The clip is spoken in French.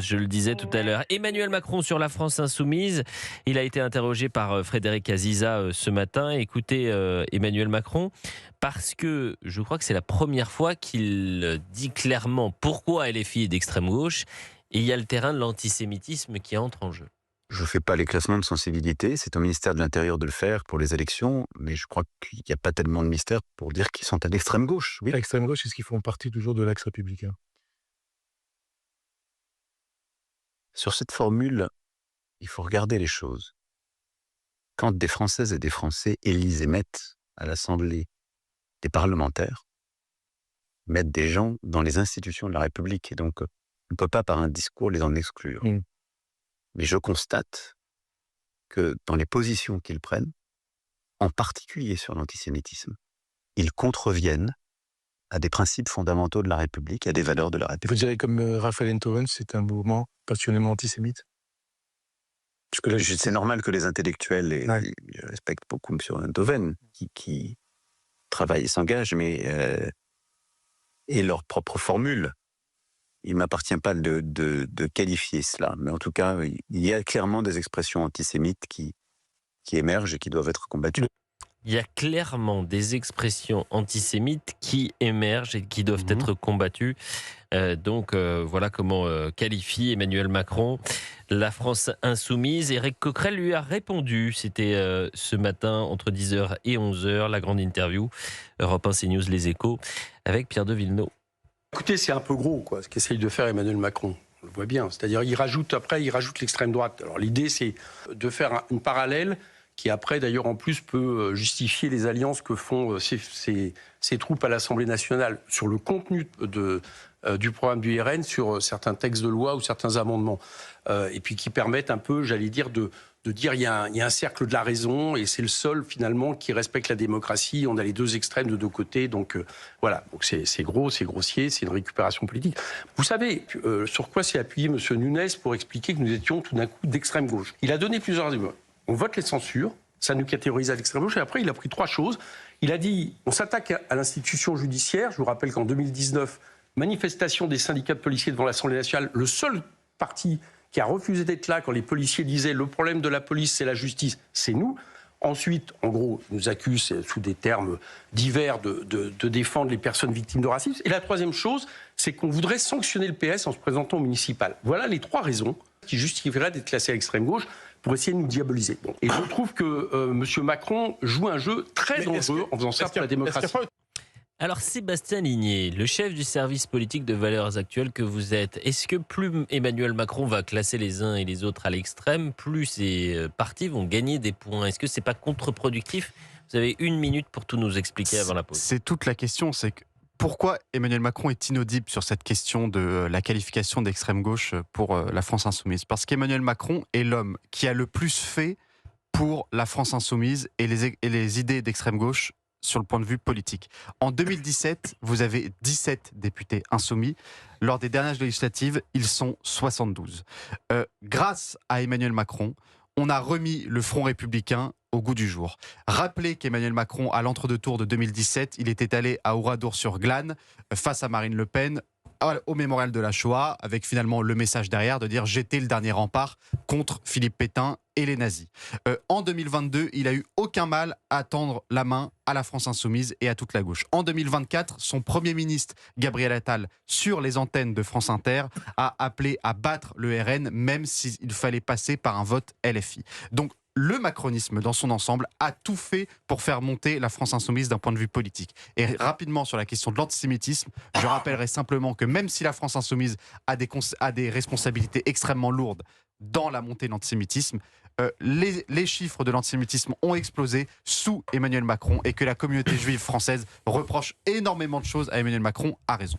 je le disais tout à l'heure. Emmanuel Macron sur la France insoumise. Il a été interrogé par Frédéric Aziza ce matin. Écoutez Emmanuel Macron, parce que je crois que c'est la première fois qu'il dit clairement pourquoi LFI est d'extrême gauche. Et il y a le terrain de l'antisémitisme qui entre en jeu. Je ne fais pas les classements de sensibilité, c'est au ministère de l'Intérieur de le faire pour les élections, mais je crois qu'il n'y a pas tellement de mystère pour dire qu'ils sont à l'extrême gauche. Oui. L'extrême gauche, est-ce qu'ils font partie toujours de l'axe républicain? Sur cette formule, il faut regarder les choses. Quand des Françaises et des Français élisent et mettent à l'Assemblée des parlementaires, mettent des gens dans les institutions de la République, et donc on ne peut pas par un discours les en exclure. Mais je constate que dans les positions qu'ils prennent, en particulier sur l'antisémitisme, ils contreviennent à des principes fondamentaux de la République, à des valeurs de la République. Vous direz comme Raphaël Enthoven, c'est un mouvement passionnément antisémite? Parce que là, C'est normal que les intellectuels, et je respecte beaucoup M. Enthoven, qui travaillent et s'engagent, mais aient leur propre formule. Il ne m'appartient pas de qualifier cela, mais en tout cas, il y a clairement des expressions antisémites qui émergent et qui doivent être combattues. Il y a clairement des expressions antisémites qui émergent et qui doivent être combattues. Voilà comment qualifie Emmanuel Macron la France insoumise. Éric Coquerel lui a répondu. C'était ce matin entre 10h et 11h, la grande interview Europe 1 CNews Les Échos avec Pierre de Villeneuve. Écoutez, c'est un peu gros, quoi, ce qu'essaye de faire Emmanuel Macron. On le voit bien. C'est-à-dire, il rajoute l'extrême droite. Alors, l'idée, c'est de faire une parallèle qui, après, d'ailleurs, en plus, peut justifier les alliances que font ces troupes à l'Assemblée nationale sur le contenu du programme du RN, sur certains textes de loi ou certains amendements. Et puis qui permettent un peu, j'allais dire, de dire il y a un cercle de la raison et c'est le seul finalement qui respecte la démocratie. On a les deux extrêmes de deux côtés, donc voilà. Donc c'est gros, c'est grossier, c'est une récupération politique. Vous savez sur quoi s'est appuyé M. Nunes pour expliquer que nous étions tout d'un coup d'extrême gauche? Il a donné plusieurs arguments. On vote les censures, ça nous catégorise à l'extrême gauche, et après il a pris trois choses. Il a dit on s'attaque à l'institution judiciaire. Je vous rappelle qu'en 2019, manifestation des syndicats de policiers devant l'Assemblée nationale, le seul parti qui a refusé d'être là quand les policiers disaient le problème de la police, c'est la justice, c'est nous. Ensuite, en gros, nous accusent sous des termes divers de défendre les personnes victimes de racisme. Et la troisième chose, c'est qu'on voudrait sanctionner le PS en se présentant au municipal. Voilà les trois raisons qui justifieraient d'être classé à l'extrême gauche pour essayer de nous diaboliser. Bon. Et je trouve que M. Macron joue un jeu très dangereux en faisant ça pour la démocratie. Alors Sébastien Ligné, le chef du service politique de Valeurs Actuelles que vous êtes, est-ce que plus Emmanuel Macron va classer les uns et les autres à l'extrême, plus ces partis vont gagner des points? Est-ce que c'est pas contre-productif? Vous avez 1 minute pour tout nous expliquer avant la pause. C'est toute la question, c'est que pourquoi Emmanuel Macron est inaudible sur cette question de la qualification d'extrême gauche pour la France insoumise? Parce qu'Emmanuel Macron est l'homme qui a le plus fait pour la France insoumise et les idées d'extrême gauche sur le point de vue politique. En 2017, vous avez 17 députés insoumis. Lors des dernières législatives, ils sont 72. Grâce à Emmanuel Macron, on a remis le Front républicain au goût du jour. Rappelez qu'Emmanuel Macron, à l'entre-deux-tours de 2017, il était allé à Oradour-sur-Glane face à Marine Le Pen, au mémorial de la Shoah, avec finalement le message derrière de dire « j'étais le dernier rempart contre Philippe Pétain et les nazis ». En 2022, il a eu aucun mal à tendre la main à la France insoumise et à toute la gauche. En 2024, son Premier ministre, Gabriel Attal, sur les antennes de France Inter, a appelé à battre le RN, même s'il fallait passer par un vote LFI. Donc, le macronisme dans son ensemble a tout fait pour faire monter la France insoumise d'un point de vue politique. Et rapidement sur la question de l'antisémitisme, je rappellerai simplement que même si la France insoumise a des responsabilités extrêmement lourdes dans la montée de l'antisémitisme, les chiffres de l'antisémitisme ont explosé sous Emmanuel Macron et que la communauté juive française reproche énormément de choses à Emmanuel Macron, a raison.